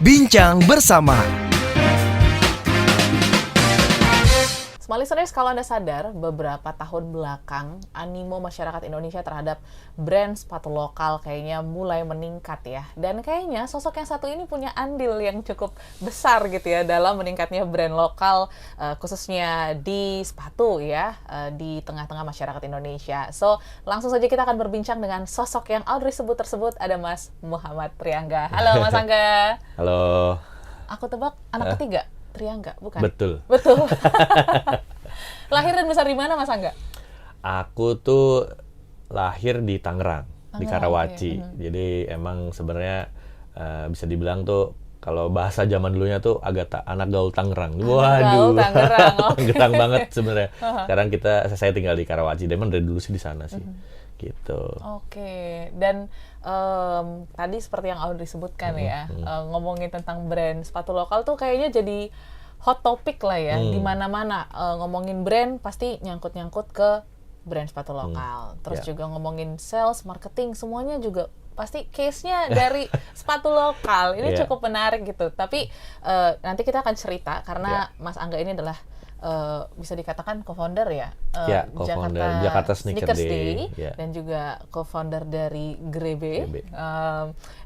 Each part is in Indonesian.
Bincang bersama. Smart listeners, kalau Anda sadar, beberapa tahun belakang, animo masyarakat Indonesia terhadap brand sepatu lokal kayaknya mulai meningkat ya. Dan kayaknya sosok yang satu ini punya andil yang cukup besar gitu ya dalam meningkatnya brand lokal, khususnya di sepatu ya, di tengah-tengah masyarakat Indonesia. So, langsung saja kita akan berbincang dengan sosok yang Audrey sebut tersebut, ada Mas Muhammad Triangga. Halo Mas Angga. Halo. Aku tebak anak ketiga. Triangga, bukan? Betul. Lahir dan besar di mana, Mas Angga? Aku tuh lahir di Tangerang, di Karawaci. Okay. Jadi emang sebenarnya bisa dibilang tuh kalau bahasa zaman dulunya tuh agak anak gaul Tangerang. Gaul Waduh. Tangerang, oke. Getang banget sebenarnya. Sekarang saya tinggal di Karawaci. Emang dari dulu sih di sana sih. Gitu. Oke. Dan tadi seperti yang Audrey sebutkan ya, ngomongin tentang brand sepatu lokal tuh kayaknya jadi hot topic lah ya, di mana-mana ngomongin brand pasti nyangkut-nyangkut ke brand sepatu lokal. Terus juga ngomongin sales, marketing, semuanya juga pasti case-nya dari sepatu lokal. Ini cukup menarik gitu. Tapi nanti kita akan cerita karena Mas Angga ini adalah bisa dikatakan co-founder ya, co-founder Jakarta Sneakers Day. Dan juga co-founder dari Grebe.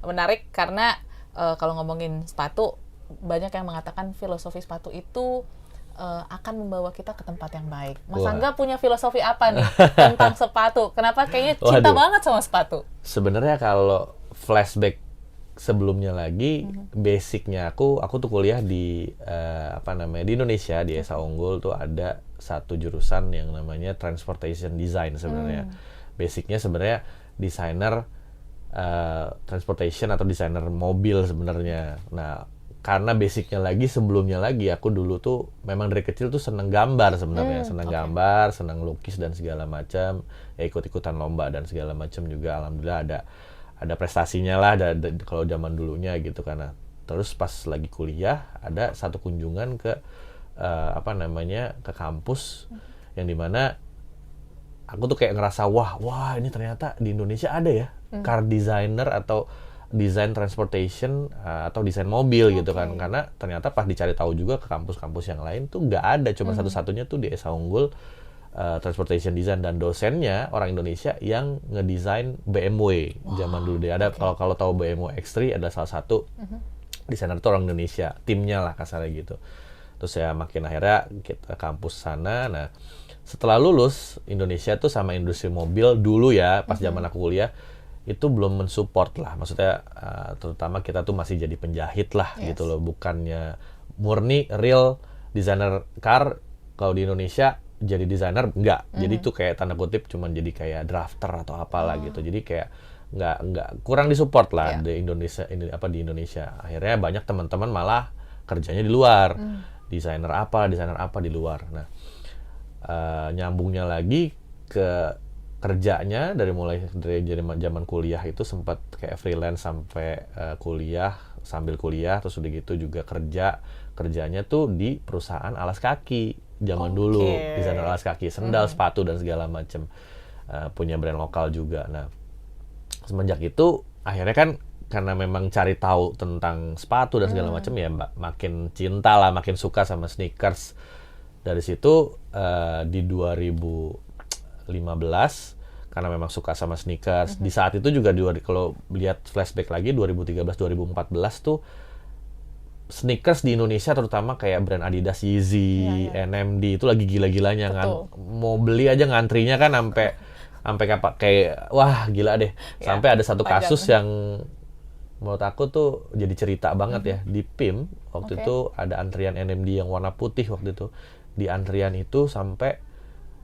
Menarik karena kalau ngomongin sepatu, banyak yang mengatakan filosofi sepatu itu akan membawa kita ke tempat yang baik. Mas Angga punya filosofi apa nih tentang sepatu? Kenapa kayaknya cinta banget sama sepatu? Sebenarnya kalau flashback sebelumnya lagi, basicnya aku tuh kuliah di di Indonesia, di Esa Unggul tuh ada satu jurusan yang namanya Transportation Design sebenarnya. Basicnya sebenarnya desainer transportation atau desainer mobil sebenarnya. Nah, karena basicnya lagi sebelumnya lagi aku dulu tuh memang dari kecil tuh seneng gambar sebenarnya, gambar, seneng lukis dan segala macam, ikut-ikutan lomba dan segala macam juga. Alhamdulillah ada prestasinya lah kalau zaman dulunya gitu. Karena terus pas lagi kuliah ada satu kunjungan ke ke kampus yang dimana aku tuh kayak ngerasa wah ini ternyata di Indonesia ada ya car designer atau desain transportation atau desain mobil gitu kan. Karena ternyata pas dicari tahu juga ke kampus-kampus yang lain tuh nggak ada, cuma satu-satunya tuh di Esa Unggul Transportation Design, dan dosennya orang Indonesia yang ngedesain BMW zaman dulu deh. Ada kalau tahu BMW X3 adalah salah satu desainer itu orang Indonesia, timnya lah kasarnya gitu. Terus ya makin akhirnya kita kampus sana. Nah, setelah lulus Indonesia tuh sama industri mobil dulu ya pas zaman aku kuliah itu belum mensupport lah, maksudnya terutama kita tuh masih jadi penjahit lah gitu loh, bukannya murni real designer car. Kalau di Indonesia jadi desainer enggak, jadi tuh kayak tanda kutip cuman jadi kayak drafter atau apalah gitu, jadi kayak nggak kurang disupport lah di Indonesia di Indonesia. Akhirnya banyak teman-teman malah kerjanya di luar, desainer apa di luar. Nah, nyambungnya lagi ke kerjanya dari zaman kuliah itu sempat kayak freelance sampai kuliah, sambil kuliah terus udah gitu juga kerjanya tuh di perusahaan alas kaki zaman dulu, desainer alas kaki, sendal, sepatu dan segala macam, punya brand lokal juga. Nah, semenjak itu akhirnya kan karena memang cari tahu tentang sepatu dan segala macam ya makin cinta lah, makin suka sama sneakers. Dari situ di 2015 karena memang suka sama sneakers. Di saat itu juga kalau lihat flashback lagi 2013-2014 tuh sneakers di Indonesia terutama kayak brand Adidas, Yeezy, NMD itu lagi gila-gilanya kan. Mau beli aja ngantrinya kan sampai kayak wah gila deh. Sampai ada satu kasus yang menurut aku tuh jadi cerita banget ya. Di PIM waktu itu ada antrian NMD yang warna putih waktu itu. Di antrian itu sampai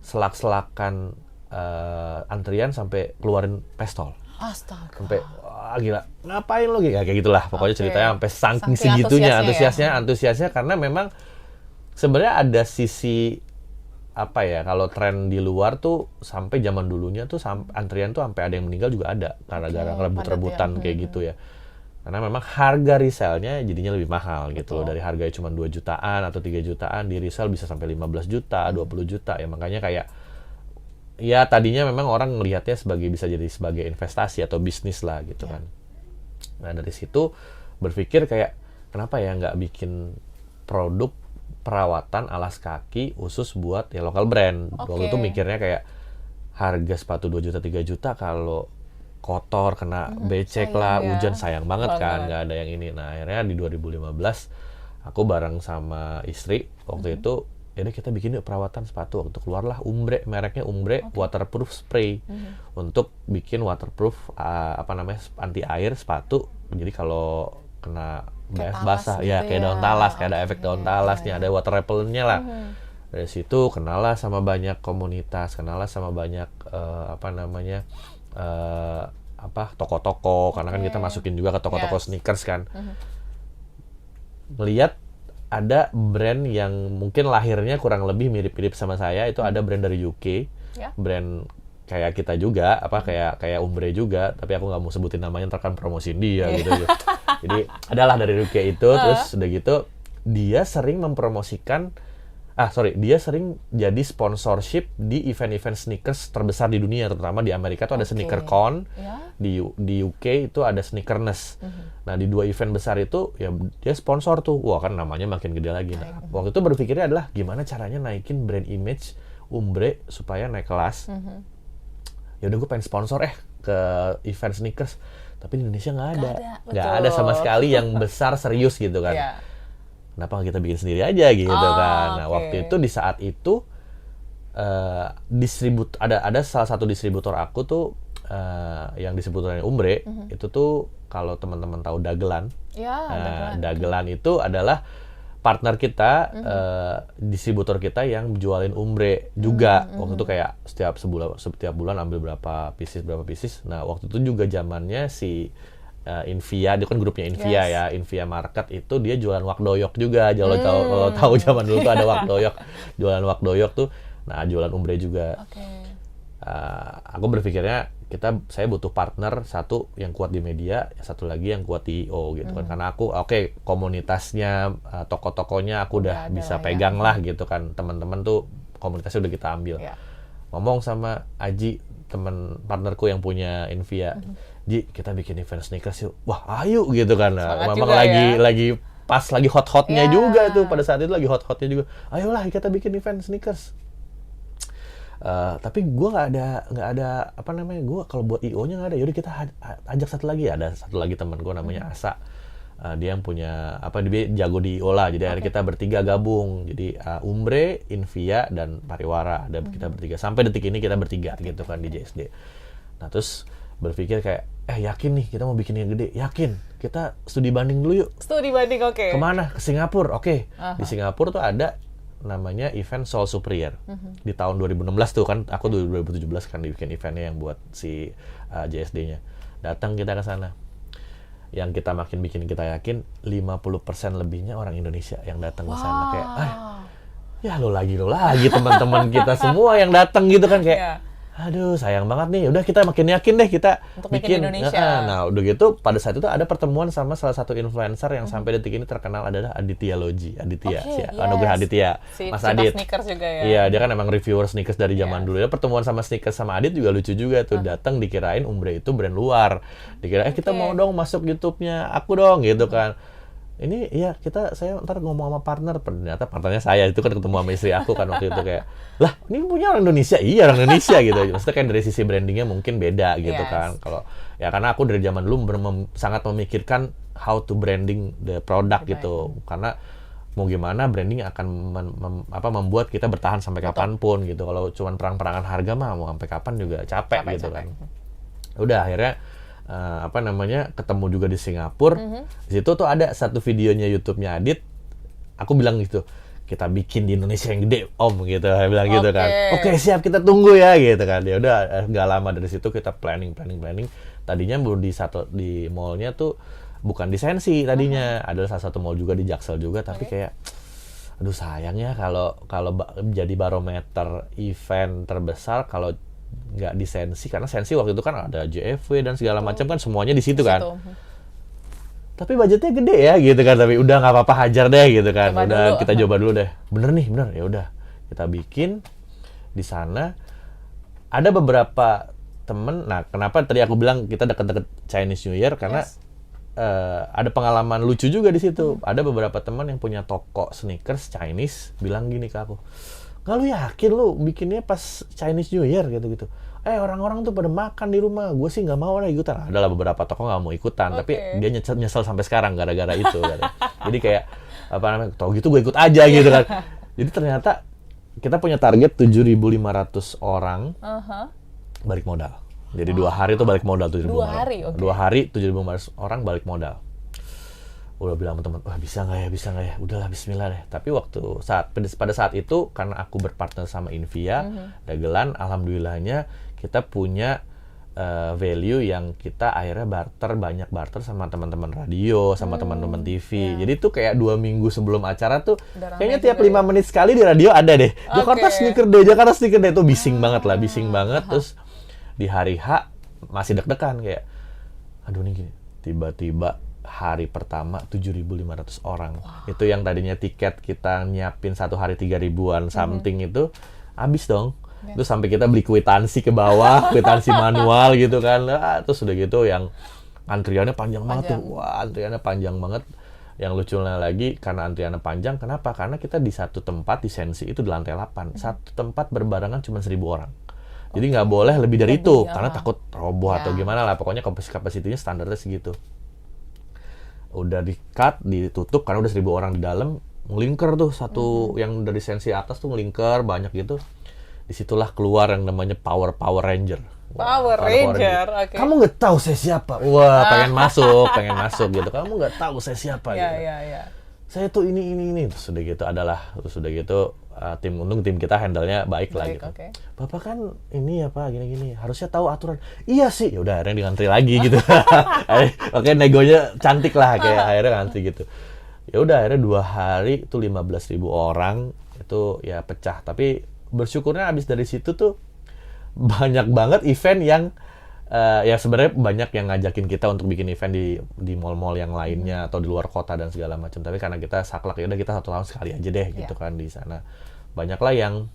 selak-selakan antrian sampai keluarin pistol. Astaga. Sampai wah gila, ngapain lo kayak gitulah. Pokoknya ceritanya sampai saking segitunya antusiasnya karena memang sebenarnya ada sisi kalau tren di luar tuh sampai zaman dulunya tuh antrian tuh sampai ada yang meninggal juga ada gara-gara rebut-rebutan kayak gitu ya. Karena memang harga resellnya jadinya lebih mahal gitu loh. Dari harganya cuma 2 jutaan atau 3 jutaan, di resell bisa sampai 15 juta, 20 juta ya. Makanya kayak ya tadinya memang orang melihatnya bisa jadi sebagai investasi atau bisnis lah gitu kan. Nah dari situ berpikir kayak kenapa ya nggak bikin produk perawatan alas kaki khusus buat ya lokal brand. Waktu itu mikirnya kayak harga sepatu 2 juta 3 juta kalau kotor kena becek lah, hujan sayang banget kan, nggak ada yang ini. Nah akhirnya di 2015 aku bareng sama istri waktu itu, jadi kita bikin yuk perawatan sepatu. Waktu keluarlah Umbre, mereknya Umbre waterproof spray untuk bikin waterproof anti air sepatu. Jadi kalau kena basah gitu ya kayak daun talas, kayak ada efek daun talas nih, ada water repellentnya lah. Dari situ kenalah sama banyak komunitas, kenalah sama banyak toko-toko, karena kan kita masukin juga ke toko-toko sneakers kan. Melihat ada brand yang mungkin lahirnya kurang lebih mirip-mirip sama saya, itu ada brand dari UK, brand kayak kita juga, kayak Umbre juga, tapi aku nggak mau sebutin namanya, ntar kan promosiin dia gitu. Jadi adalah dari UK itu, terus udah gitu dia sering mempromosikan, dia sering jadi sponsorship di event-event sneakers terbesar di dunia, terutama di Amerika tuh ada SneakerCon, di UK itu ada Sneakerness. Nah di 2 event besar itu ya dia sponsor tuh, wah kan namanya makin gede lagi. Nah waktu itu berpikirnya adalah gimana caranya naikin brand image Umbre supaya naik kelas. Ya udah gue pengen sponsor ke event sneakers, tapi di Indonesia nggak ada sama sekali yang besar serius gitu kan. Kenapa kita bikin sendiri aja gitu kan. Nah waktu itu di saat itu ada salah satu distributor aku tuh yang distributornya Umbre, itu tuh kalau teman-teman tahu Dagelan. Dagelan itu adalah partner kita, distributor kita yang jualin Umbre juga. Waktu itu kayak setiap bulan ambil berapa pieces. Nah waktu itu juga zamannya si Invia, dia kan grupnya Invia ya, Invia Market itu dia jualan wak doyok juga. Kalau tahu zaman dulu tuh ada wak doyok, jualan wak doyok tuh. Nah jualan Umbre juga. Aku berpikirnya saya butuh partner, satu yang kuat di media, satu lagi yang kuat di I.O. gitu kan. Karena aku komunitasnya, toko-tokonya aku udah bisa pegang lah gitu kan. Teman-teman tuh komunitasnya udah kita ambil. Ngomong sama Aji, teman partnerku yang punya Invia, Ji kita bikin event sneakers yuk. Wah ayo gitu kan. Memang lagi pas lagi hot-hotnya juga tuh, pada saat itu lagi hot-hotnya juga. Ayolah kita bikin event sneakers. Tapi gue nggak ada gue kalau buat I.O.-nya nggak ada. Yaudah kita ajak satu lagi teman gue namanya Asa. Dia yang punya dia jago di I.O. lah. Jadi akhirnya kita bertiga gabung. Jadi Umbre, Invia dan Pariwara. Ada kita bertiga. Sampai detik ini kita bertiga gitu kan di JSD. Nah terus berpikir kayak yakin nih kita mau bikin yang gede. Yakin. Kita studi banding dulu yuk. Studi banding Kemana? Ke Singapura. Di Singapura tuh ada namanya event Soul Superior. Di tahun 2016 tuh kan, aku 2017 kan bikin eventnya yang buat si JSD-nya. Datang kita ke sana. Yang kita makin bikin kita yakin 50% lebihnya orang Indonesia yang datang ke sana. Kayak ya lo lagi teman-teman kita semua yang datang gitu kan kayak aduh sayang banget nih, udah kita makin yakin deh kita untuk bikin Indonesia. Nah udah gitu pada saat itu ada pertemuan sama salah satu influencer yang sampai detik ini terkenal adalah Aditya Loji, Anugerah Aditya, Mas Adit. Sneakers juga ya. Iya dia kan emang reviewer sneakers dari zaman dulu ya. Pertemuan sama sneakers sama Adit juga lucu juga tuh. Datang dikirain Umbre itu brand luar, dikirain kita mau dong masuk YouTube-nya aku dong gitu kan. Ini ya saya ntar ngomong sama partner, ternyata partnernya saya itu kan ketemu sama istri aku kan waktu itu kayak lah ini punya orang Indonesia, orang Indonesia gitu. Maksudnya kan dari sisi brandingnya mungkin beda gitu kan. Kalau ya karena aku dari zaman dulu sangat memikirkan how to branding the product gitu. Karena mau gimana branding akan membuat kita bertahan sampai kapanpun gitu. Kalau cuma perang-perangan harga mah mau sampai kapan juga capek gitu kan. Udah akhirnya ketemu juga di Singapura. Di situ tuh ada satu videonya YouTube-nya Adit. Aku bilang gitu, kita bikin di Indonesia yang gede, Om gitu. Saya bilang gitu kan. Oke, siap kita tunggu ya gitu kan. Ya udah nggak lama dari situ kita planning. Tadinya baru di mallnya tuh bukan di Sensi tadinya. Ada salah satu mall juga di Jaksel juga, tapi kayak aduh sayang ya kalau jadi barometer event terbesar kalau nggak di Sensi, karena Sensi waktu itu kan ada JFW dan segala macam kan semuanya di situ kan. Tapi budgetnya gede ya gitu kan, tapi udah nggak apa-apa hajar deh gitu kan. Kita coba dulu deh. Bener ya udah kita bikin di sana. Ada beberapa temen. Nah kenapa tadi aku bilang kita deket-deket Chinese New Year karena ada pengalaman lucu juga di situ. Ada beberapa teman yang punya toko sneakers Chinese bilang gini ke aku, nggak, lu yakin lu bikinnya pas Chinese New Year gitu-gitu? Orang-orang tuh pada makan di rumah, gue sih nggak mau lah ikutan. Adalah beberapa toko nggak mau ikutan, tapi dia nyesel sampai sekarang gara-gara itu. Jadi kayak apa namanya, tau gitu gue ikut aja gitu kan. Jadi ternyata kita punya target 7.500 orang balik modal. Jadi 2 hari tuh balik modal 7.500. 2 hari, 2 hari 7.500 orang balik modal. Udah bilang sama teman, wah bisa nggak ya? Udahlah Bismillah deh. Tapi pada saat itu karena aku berpartner sama Invia, dagelan, alhamdulillahnya kita punya value yang kita akhirnya banyak barter sama teman-teman radio, sama teman-teman TV. Jadi tuh kayak 2 minggu sebelum acara tuh kayaknya tiap 5 menit sekali di radio ada deh. Jakarta Sneaker Day itu bising banget. Terus di hari H masih deg-degan kayak, aduh nih gini, tiba-tiba hari pertama 7.500 orang. Itu yang tadinya tiket kita nyiapin 1 hari 3.000-an something itu habis dong. Terus sampai kita beli kwitansi ke bawah, kwitansi manual gitu kan. Terus udah gitu yang antriannya panjang banget tuh. Wah, antriannya panjang banget. Yang lucunya lagi karena antriannya panjang, kenapa? Karena kita di satu tempat di Sensi itu di lantai 8. Satu tempat berbarengan cuma 1.000 orang. Jadi nggak boleh lebih dari itu, karena takut roboh atau gimana lah. Pokoknya kapasitinya standarnya segitu. Udah di-cut, ditutup, karena udah 1.000 orang di dalam. Ngelingker tuh satu yang dari Sensi atas tuh ngelingker banyak gitu. Disitulah keluar yang namanya Power Ranger. Power Ranger. Okay. Kamu nggak tahu saya siapa? Wah, pengen masuk gitu. Kamu nggak tahu saya siapa? Gitu. Saya tuh ini. Terus udah gitu untung tim kita handle-nya baik lah gitu. Bapak kan ini ya Pak, gini-gini. Harusnya tahu aturan. Iya sih. Ya udah akhirnya ngantri lagi gitu. Oke, negonya cantik lah kayak akhirnya ngantri gitu. Ya udah akhirnya 2 hari itu 15.000 orang itu ya pecah. Tapi bersyukurnya abis dari situ tuh banyak banget event yang ya sebenarnya banyak yang ngajakin kita untuk bikin event di mall-mall yang lainnya atau di luar kota dan segala macam. Tapi karena kita saklek, ya udah kita 1 tahun sekali aja deh gitu kan di sana. Banyaklah yang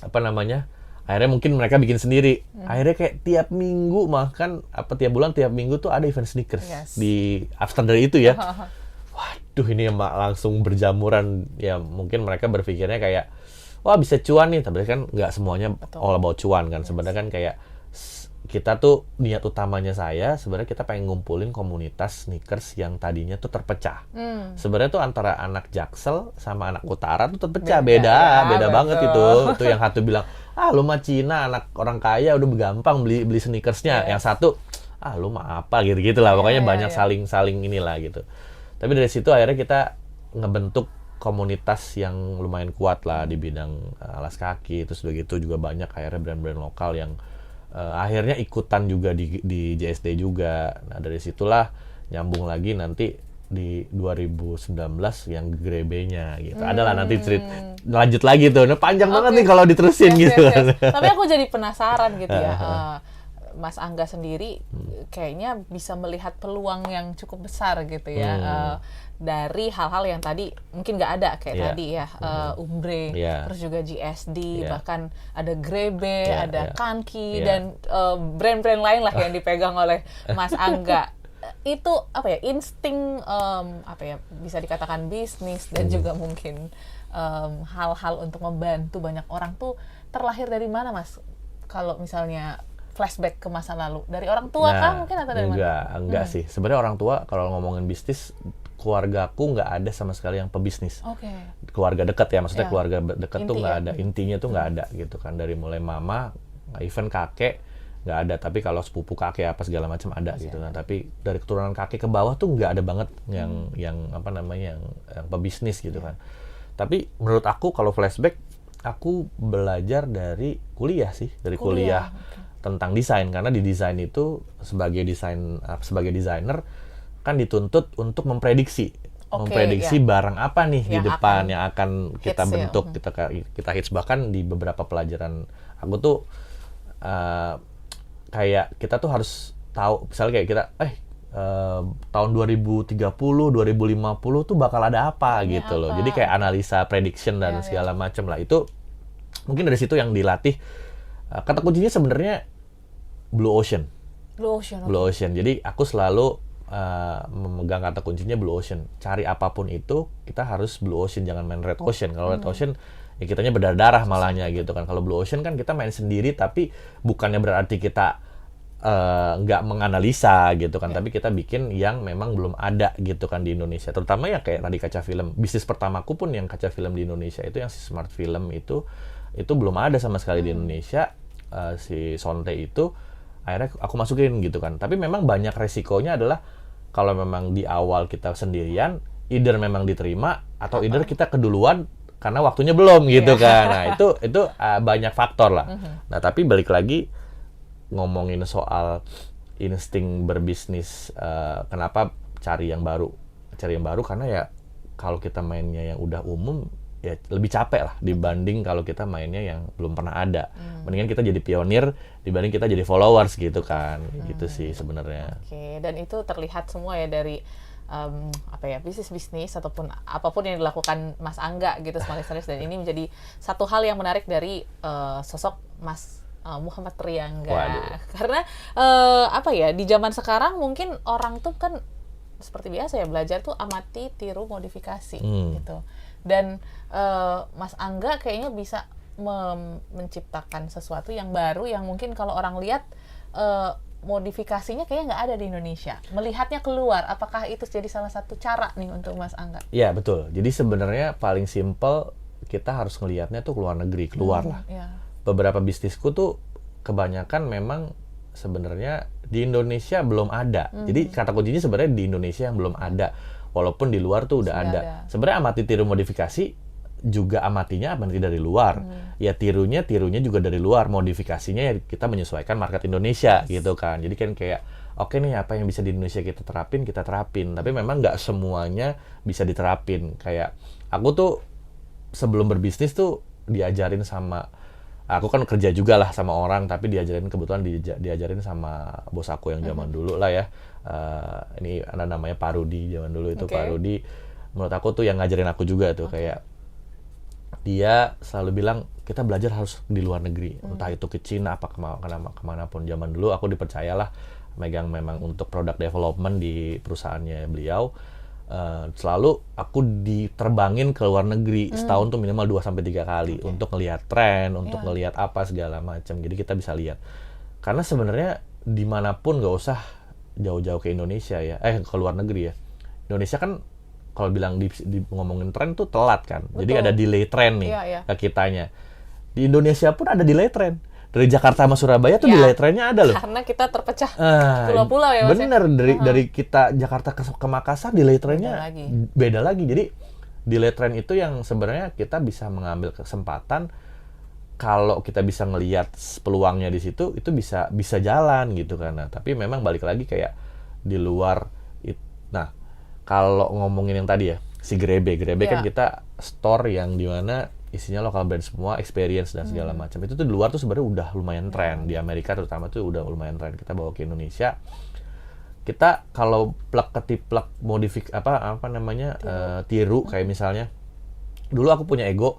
akhirnya mungkin mereka bikin sendiri. Akhirnya kayak tiap minggu tiap bulan tiap minggu tuh ada event sneakers di after dari itu ya. Waduh, ini langsung berjamuran. Ya mungkin mereka berpikirnya kayak, wah bisa cuan nih, tapi kan nggak semuanya all about cuan kan. Sebenarnya kan kayak kita tuh niat utamanya sebenarnya kita pengen ngumpulin komunitas sneakers yang tadinya tuh terpecah. Sebenarnya tuh antara anak Jaksel sama anak Utara tuh terpecah, beda banget itu. Itu yang satu bilang, lu mah Cina, anak orang kaya udah gampang beli sneakersnya. Yang satu, lu mah apa gitu lah. Pokoknya banyak saling inilah gitu. Tapi dari situ akhirnya kita ngebentuk komunitas yang lumayan kuat lah di bidang alas kaki. Terus begitu juga banyak akhirnya brand-brand lokal yang akhirnya ikutan juga di JSD juga. Nah dari situlah nyambung lagi nanti di 2019 yang Grebe-nya gitu. Adalah nanti lanjut lagi tuh. Nah, panjang banget nih kalau diterusin gitu. Tapi aku jadi penasaran gitu ya. Mas Angga sendiri kayaknya bisa melihat peluang yang cukup besar gitu ya. Dari hal-hal yang tadi mungkin nggak ada kayak tadi ya, Umbre, terus juga GSD, bahkan ada Grebe, ada Kanki, dan brand-brand lain lah yang dipegang oleh Mas Angga. Itu insting bisa dikatakan bisnis dan juga mungkin hal-hal untuk membantu banyak orang tuh terlahir dari mana, Mas? Kalau misalnya flashback ke masa lalu, dari orang tua kah mungkin atau dari mana? Enggak sih. Sebenarnya orang tua kalau ngomongin bisnis, keluargaku nggak ada sama sekali yang pebisnis. Keluarga dekat ya, maksudnya keluarga dekat tuh nggak ada. Intinya tuh nggak ada gitu kan. Dari mulai mama, even kakek nggak ada. Tapi kalau sepupu kakek apa segala macam ada gitu kan. Tapi dari keturunan kakek ke bawah tuh nggak ada banget yang pebisnis gitu kan. Tapi menurut aku kalau flashback, aku belajar dari kuliah sih, kuliah. Tentang desain, karena di desain itu sebagai desainer kan dituntut untuk memprediksi barang apa nih di depan yang akan kita bentuk, kita hits. Bahkan di beberapa pelajaran aku tuh kayak kita tuh harus tahu, misalnya kayak kita tahun 2030, 2050 tuh bakal ada apa gitu loh. Jadi kayak analisa prediction dan segala macam lah. Itu mungkin dari situ yang dilatih. Kata kuncinya sebenarnya Blue Ocean. Jadi aku selalu memegang kata kuncinya blue ocean. Cari apapun itu kita harus blue ocean, jangan main red ocean. Kalau red ocean ya kitanya berdarah malahnya gitu kan. Kalau blue ocean kan kita main sendiri, tapi bukannya berarti kita nggak menganalisa gitu kan, tapi kita bikin yang memang belum ada gitu kan di Indonesia. Terutama ya kayak tadi kaca film. Bisnis pertamaku pun yang kaca film di Indonesia itu yang si Smart Film itu belum ada sama sekali di Indonesia. Si Sonte itu akhirnya aku masukin gitu kan. Tapi memang banyak resikonya adalah kalau memang di awal kita sendirian, either memang diterima atau either kita keduluan karena waktunya belum gitu kan. Nah, itu banyak faktor lah. Nah, tapi balik lagi ngomongin soal insting berbisnis, kenapa cari yang baru karena ya kalau kita mainnya yang udah umum ya lebih capek lah dibanding kalau kita mainnya yang belum pernah ada. Mendingan kita jadi pionir dibanding kita jadi followers gitu kan. Gitu sih sebenarnya. Oke, dan itu terlihat semua ya dari bisnis ataupun apapun yang dilakukan Mas Angga gitu, Smart Listeners, dan ini menjadi satu hal yang menarik dari sosok Mas Muhammad Triangga. Karena di zaman sekarang mungkin orang tuh kan seperti biasa ya, belajar tuh amati, tiru, modifikasi gitu. Dan Mas Angga kayaknya bisa menciptakan sesuatu yang baru yang mungkin kalau orang lihat modifikasinya kayaknya nggak ada di Indonesia. Melihatnya keluar, apakah itu jadi salah satu cara nih untuk Mas Angga? Iya, betul. Jadi sebenarnya paling simple kita harus ngelihatnya tuh keluar negeri, keluar lah. Beberapa bisnisku tuh kebanyakan memang sebenarnya di Indonesia belum ada. Jadi kata kuncinya sebenarnya di Indonesia yang belum ada. Walaupun di luar tuh udah ada. Sebenarnya amati tiru modifikasi juga amatinya amati dari luar. Ya tirunya juga dari luar. Modifikasinya ya kita menyesuaikan market Indonesia gitu kan. Jadi kan kayak oke nih apa yang bisa di Indonesia kita terapin. Tapi memang nggak semuanya bisa diterapin. Kayak aku tuh sebelum berbisnis tuh diajarin sama, aku kan kerja juga lah sama orang, tapi diajarin sama bos aku yang zaman dulu lah ya. Ini ada namanya Pak Rudi, zaman dulu itu Pak Rudi. Menurut aku tuh yang ngajarin aku juga tuh kayak dia selalu bilang kita belajar harus di luar negeri, entah itu ke Cina apa kemanapun. Zaman dulu aku dipercayalah megang memang untuk product development di perusahaannya beliau. Selalu aku diterbangin ke luar negeri setahun tuh minimal 2-3 kali untuk ngelihat tren, untuk ngelihat apa segala macam. Jadi kita bisa lihat. Karena sebenarnya dimanapun nggak usah jauh-jauh ke Indonesia ya, ke luar negeri ya. Indonesia kan kalau bilang di ngomongin tren tuh telat kan. Betul. Jadi ada delay tren nih ke kitanya. Di Indonesia pun ada delay tren. Dari Jakarta sama Surabaya tuh delay trennya ada loh. Karena kita terpecah pulau-pulau ya Mas. Bener, dari kita Jakarta ke Makassar delay trennya beda lagi. Jadi delay tren itu yang sebenarnya kita bisa mengambil kesempatan kalau kita bisa ngelihat peluangnya di situ, itu bisa jalan gitu kan. Nah, tapi memang balik lagi kayak di luar nah, kalau ngomongin yang tadi ya, si Grebe kan kita store yang dimana isinya lokal brand semua, experience dan segala macam. Itu tuh di luar tuh sebenarnya udah lumayan tren. Di Amerika terutama tuh udah lumayan tren. Kita bawa ke Indonesia. Kita kalau plek-ketiplek tiru kayak misalnya dulu aku punya ego,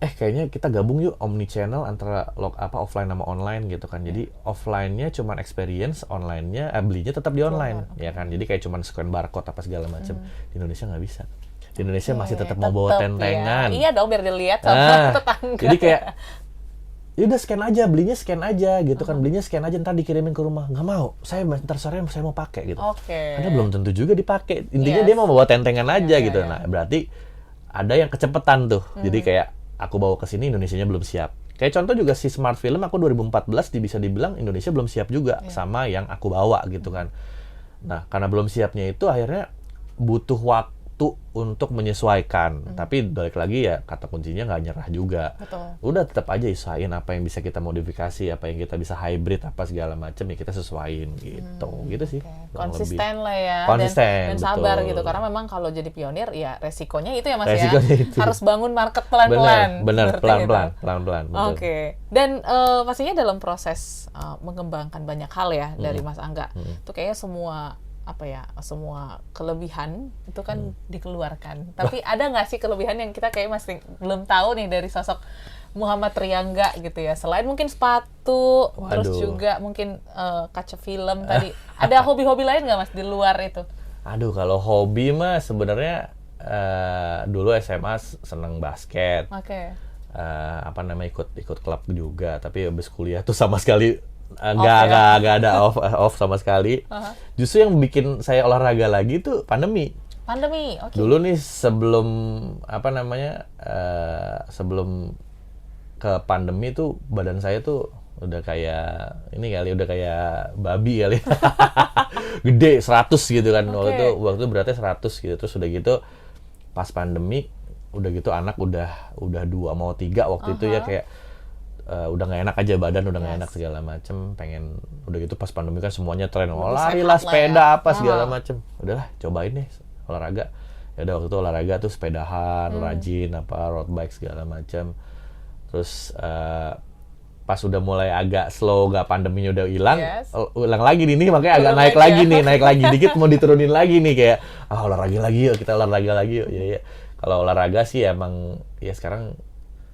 kayaknya kita gabung yuk omni channel antara offline sama online gitu kan. Jadi offline-nya cuman experience, online-nya belinya tetap di online ya kan. Jadi kayak cuman scan barcode apa segala macam. Di Indonesia nggak bisa. Di Indonesia masih tetap mau bawa tentengan. Iya dong, biar dilihat sama tetangga. Jadi kayak ya udah scan aja, belinya scan aja gitu kan. Belinya scan aja, ntar dikirimin ke rumah. Nggak mau, ntar sore saya mau pakai gitu. Karena belum tentu juga dipakai. Intinya dia mau bawa tentengan aja gitu. Nah, berarti ada yang kecepatan tuh. Jadi kayak aku bawa ke sini, Indonesianya belum siap. Kayak contoh juga si Smart Film, aku 2014 bisa dibilang Indonesia belum siap juga sama yang aku bawa gitu kan. Nah, karena belum siapnya itu akhirnya butuh waktu untuk menyesuaikan. Tapi balik lagi ya kata kuncinya nggak nyerah juga. Betul. Udah tetap aja usahain apa yang bisa kita modifikasi, apa yang kita bisa hybrid apa segala macam ya kita sesuaiin gitu. Gitu sih. Konsisten lah ya. Konsisten, dan sabar betul. gitu. Karena memang kalau jadi pionir ya resikonya itu ya Mas Itu. Harus bangun market pelan-pelan. Bener, pelan-pelan. Oke. Dan pastinya dalam proses mengembangkan banyak hal ya dari Mas Angga. Itu kayaknya semua apa ya, semua kelebihan itu kan dikeluarkan. Tapi ada nggak sih kelebihan yang kita kayak masih belum tahu nih dari sosok Muhammad Riangga gitu ya? Selain mungkin sepatu, terus juga mungkin kaca film tadi. Ada hobi-hobi lain nggak Mas di luar itu? Aduh, kalau hobi mah sebenarnya dulu SMA seneng basket. Oke. Apa namanya, ikut klub juga, tapi habis kuliah tuh sama sekali nggak ada off sama sekali. Justru yang bikin saya olahraga lagi tuh pandemi. Oke. Dulu nih sebelum apa namanya sebelum ke pandemi tuh badan saya tuh udah kayak ini kali, udah kayak babi kali. Gede 100 gitu kan. Waktu itu beratnya 100 gitu. Terus udah gitu pas pandemi udah gitu anak udah 2 mau 3 waktu itu ya, kayak udah nggak enak aja badan, udah nggak enak segala macem, pengen udah gitu pas pandemi kan semuanya tren, lari lah, sepeda apa segala macem, udahlah cobain deh olahraga. Ya udah waktu itu olahraga tuh sepedahan, rajin apa road bike segala macem. Terus pas udah mulai agak slow, gak pandeminya udah hilang, ulang lagi nih makanya agak naik lagi nih, naik lagi dikit mau diturunin lagi nih, kayak olahraga lagi yuk, kita olahraga lagi yuk. Ya. Kalau olahraga sih emang ya sekarang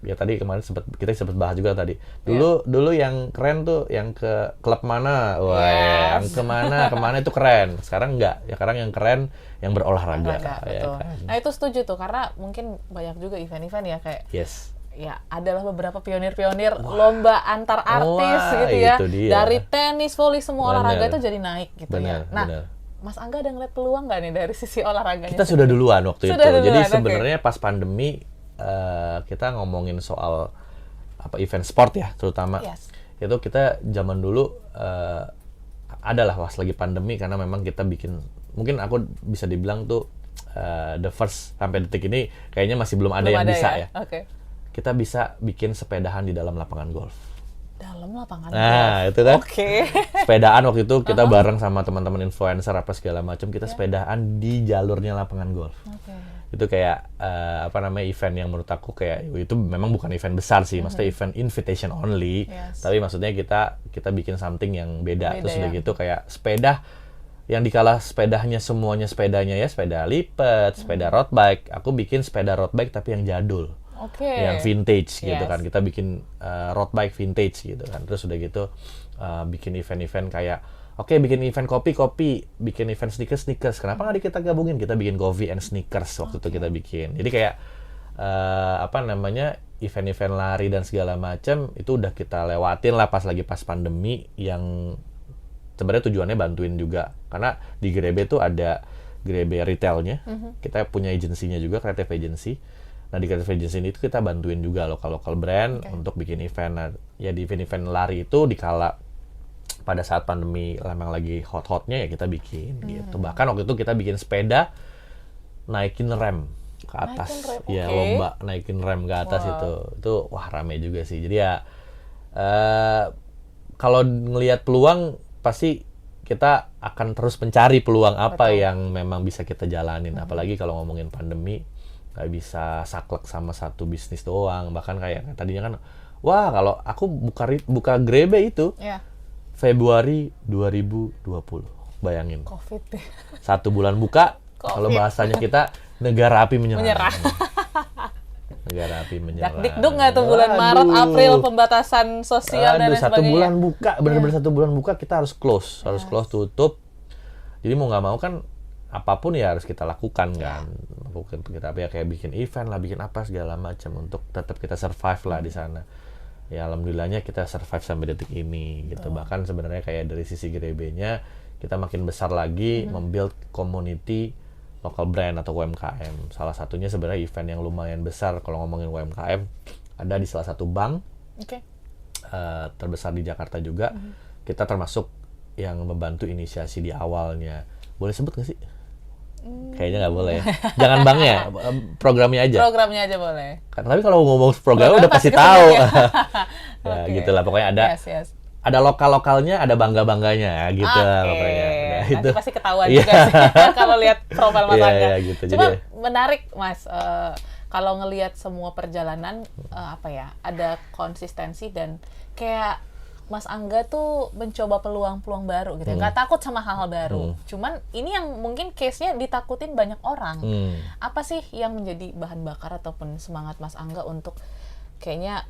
ya tadi kemarin kita sempat bahas juga tadi. Dulu yang keren tuh yang ke klub mana, wah yang kemana itu keren. Sekarang enggak, ya sekarang yang keren yang berolahraga. Ya, kan? Nah itu setuju tuh, karena mungkin banyak juga event-event ya kayak. Ya adalah beberapa pionir-pionir lomba antar artis gitu ya. Dari tenis, voli, semua olahraga itu jadi naik gitu ya. Nah, Mas Angga ada ngeliat peluang nggak nih dari sisi olahraganya? Kita sudah duluan waktu itu. Jadi sebenarnya pas pandemi kita ngomongin soal apa event sport ya, terutama itu kita zaman dulu adalah pas lagi pandemi, karena memang kita bikin, mungkin aku bisa dibilang tuh the first sampai detik ini kayaknya masih belum ada yang bisa ya. Kita bisa bikin sepedahan di dalam lapangan golf. Dalam lapangan golf? Itu kan. Sepedaan waktu itu kita bareng sama teman-teman influencer apa segala macam, kita sepedaan di jalurnya lapangan golf. Itu kayak apa namanya, event yang menurut aku kayak itu memang bukan event besar sih, maksudnya event invitation only. Tapi maksudnya kita bikin something yang beda. Terus udah gitu kayak sepeda yang dikala sepedanya semuanya sepedanya ya sepeda lipat, sepeda road bike. Aku bikin sepeda road bike tapi yang jadul. Yang vintage gitu kan, kita bikin road bike vintage gitu kan. Terus udah gitu bikin event-event kayak bikin event kopi, bikin event sneakers. Kenapa nggak kita gabungin, kita bikin coffee and sneakers waktu itu kita bikin. Jadi kayak apa namanya, event-event lari dan segala macam itu udah kita lewatin lah pas pandemi, yang sebenarnya tujuannya bantuin juga, karena di Grebe tuh ada Grebe retailnya, kita punya agensinya juga, creative agency. Nah di creative agency itu kita bantuin juga local brand untuk bikin event. Nah, ya di event lari itu dikala pada saat pandemi memang lagi hot-hotnya ya kita bikin gitu. Bahkan waktu itu kita bikin sepeda naikin rem ke atas, ya lomba naikin rem ke atas. Itu wah rame juga sih. Jadi ya kalau ngelihat peluang pasti kita akan terus mencari peluang apa yang memang bisa kita jalanin. Apalagi kalau ngomongin pandemi, nggak bisa saklek sama satu bisnis doang. Bahkan kayak tadinya kan, wah kalau aku buka Grebe itu Februari 2020, bayangin. Covid. 1 bulan buka, kalau bahasanya kita negara api menyerah. Negara api menyerah. Dak-dikduk nggak tuh bulan Maret, April pembatasan sosial dan lain sebagainya. 1 bulan buka, benar-benar 1 bulan buka kita harus close, close tutup. Jadi mau nggak mau kan apapun ya harus kita lakukan kan. Kita kayak bikin event lah, bikin apa segala macam untuk tetap kita survive lah di sana. Ya alhamdulillahnya kita survive sampai detik ini gitu. Bahkan sebenarnya kayak dari sisi Grebe-nya kita makin besar lagi membuild community local brand atau UMKM. Salah satunya sebenarnya event yang lumayan besar kalau ngomongin UMKM ada di salah satu bank terbesar di Jakarta juga. Kita termasuk yang membantu inisiasi di awalnya. Boleh sebut nggak sih? Kayaknya nggak boleh. Jangan banknya, programnya aja. Programnya aja boleh. Tapi kalau ngomong programnya udah pasti tahu. Ya gitulah pokoknya ada. Ada lokal-lokalnya, ada bangga-bangganya gitu pokoknya. Nah, itu pasti ketahuan juga sih kalau lihat profil Mas Angga. Gitu. Cuma menarik Mas, kalau ngelihat semua perjalanan apa ya, ada konsistensi dan kayak Mas Angga tuh mencoba peluang-peluang baru gitu ya, nggak takut sama hal-hal baru. Cuman ini yang mungkin case-nya ditakutin banyak orang. Apa sih yang menjadi bahan bakar ataupun semangat Mas Angga untuk kayaknya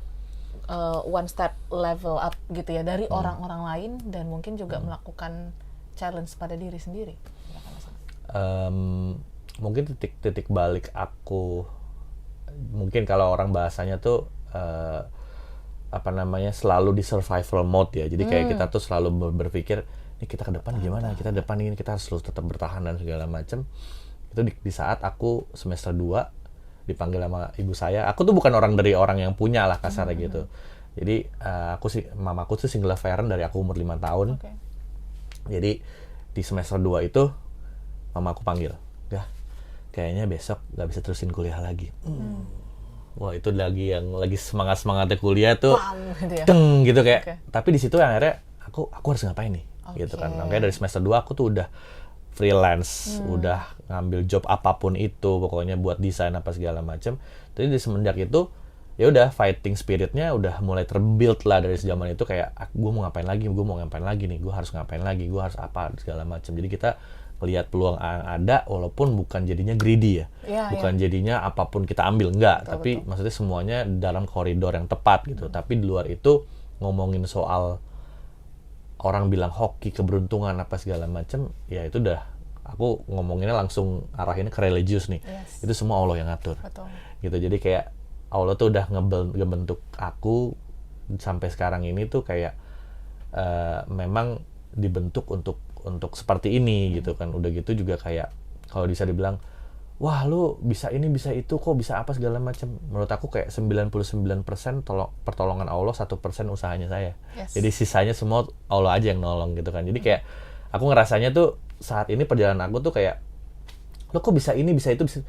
one step level up gitu ya dari orang-orang lain dan mungkin juga melakukan challenge pada diri sendiri? Mungkin titik balik aku, mungkin kalau orang bahasanya tuh selalu di survival mode ya. Jadi kayak kita tuh selalu berpikir, ini kita ke depan gimana? Kita depan ini kita harus tetap bertahan dan segala macam. Itu di saat aku semester 2 dipanggil sama ibu saya. Aku tuh bukan dari orang yang punya lah kasarnya gitu. Jadi mamaku tuh single parent dari aku umur 5 tahun. Okay. Jadi di semester 2 itu mamaku panggil, "Gah, kayaknya besok gak bisa terusin kuliah lagi." Wah, itu lagi semangat-semangatnya kuliah tuh. Gitu ya? Deng gitu kayak. Okay. Tapi di situ akhirnya aku harus ngapain nih? Gitu kan. Makanya dari semester 2 aku tuh udah freelance, udah ngambil job apapun itu, pokoknya buat desain apa segala macam. Jadi di semenjak itu ya udah fighting spiritnya udah mulai terbuild lah dari zaman itu, kayak gue mau ngapain lagi nih, gue harus ngapain lagi, gue harus apa segala macam. Jadi kita lihat peluang yang ada, walaupun bukan jadinya greedy ya, bukan jadinya apapun kita ambil, enggak, tapi maksudnya semuanya dalam koridor yang tepat gitu. Tapi di luar itu ngomongin soal orang bilang hoki, keberuntungan apa segala macam, ya itu udah aku ngomonginnya langsung arahinnya ke religius nih. Itu semua Allah yang ngatur. Betul. Gitu. Jadi kayak Allah tuh udah ngebentuk aku sampai sekarang ini tuh kayak memang dibentuk untuk seperti ini gitu kan. Udah gitu juga kayak kalau bisa dibilang, wah lu bisa ini bisa itu, kok bisa apa segala macam. Menurut aku kayak 99% pertolongan Allah, 1% usahanya saya. Jadi sisanya semua Allah aja yang nolong gitu kan. Jadi kayak aku ngerasanya tuh saat ini perjalanan aku tuh kayak, lo kok bisa ini bisa itu bisa.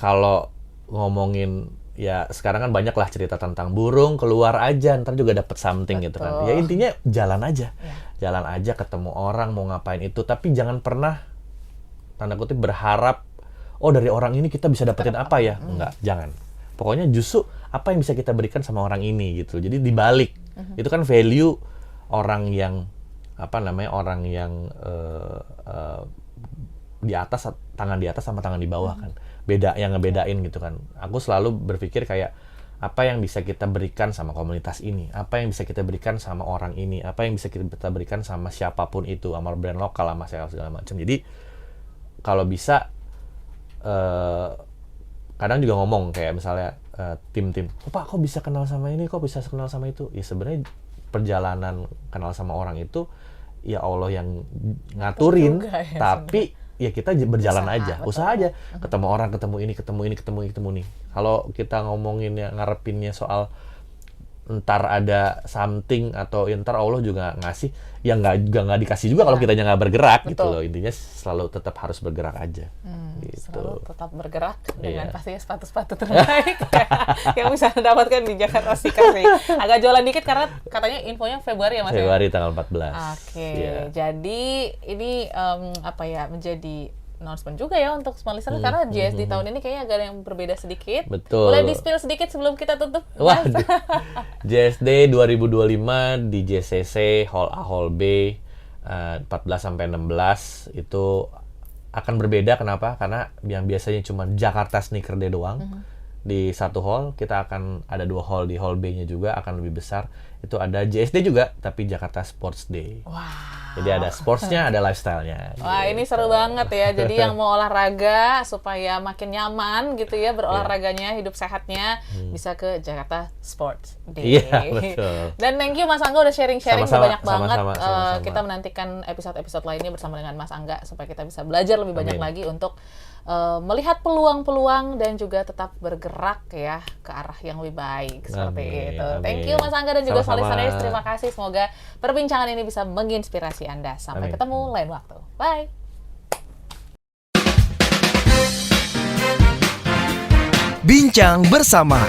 Kalau ngomongin ya sekarang kan banyak lah cerita tentang burung keluar aja ntar juga dapet something. Betul. Gitu kan. Ya intinya jalan aja. Jalan aja, ketemu orang mau ngapain itu, tapi jangan pernah tanda kutip berharap, oh dari orang ini kita bisa dapetin apa ya? Enggak, jangan. Pokoknya justru apa yang bisa kita berikan sama orang ini gitu. Jadi dibalik. Itu kan value orang yang orang yang di atas, tangan di atas sama tangan di bawah kan. Beda, yang ngebedain gitu kan. Aku selalu berpikir kayak apa yang bisa kita berikan sama komunitas ini, apa yang bisa kita berikan sama orang ini, apa yang bisa kita berikan sama siapapun itu, sama brand lokal, sama segala macam. Jadi kalau bisa kadang juga ngomong kayak misalnya tim-tim, Pak kok bisa kenal sama ini, kok bisa kenal sama itu. Ya sebenarnya perjalanan kenal sama orang itu ya Allah yang ngaturin, ya, tapi ya kita berjalan usaha aja, ketemu orang, ketemu ini nih. Kalau kita ngomongin ya ngarepinnya soal ntar ada something atau ntar Allah juga ngasih, ya nggak dikasih juga kalau kitanya nggak bergerak. Betul. Gitu loh. Intinya selalu tetap harus bergerak aja. Gitu. Selalu tetap bergerak dengan pastinya sepatu-sepatu terbaik yang bisa dapatkan di Jakarta Sneakers nih. Agak jualan dikit karena katanya infonya Februari ya Mas. Februari tanggal 14. Oke. Jadi ini menjadi announcement juga ya untuk small listener karena JSD tahun ini kayaknya agak yang berbeda sedikit. Betul. Boleh di-spill sedikit sebelum kita tutup? Wah, JSD 2025 di JCC Hall A Hall B 14 sampai 16 itu akan berbeda. Kenapa? Karena yang biasanya cuma Jakarta Sneaker Day doang di satu hall, kita akan ada 2 hall. Di hall B-nya juga akan lebih besar. Itu ada JSD juga, tapi Jakarta Sports Day. Wow. Jadi ada sportsnya, ada lifestyle-nya. Wah, ini seru banget ya. Jadi yang mau olahraga supaya makin nyaman gitu ya berolahraganya, hidup sehatnya, bisa ke Jakarta Sports Day. Iya, betul. Dan thank you Mas Angga udah sharing-sharing banyak banget. Sama-sama. Kita menantikan episode-episode lainnya bersama dengan Mas Angga supaya kita bisa belajar lebih banyak lagi untuk melihat peluang-peluang dan juga tetap bergerak ya ke arah yang lebih baik seperti itu. Thank you Mas Angga dan juga listeners, terima kasih. Semoga perbincangan ini bisa menginspirasi Anda. Sampai ketemu lain waktu. Bye. Bincang bersama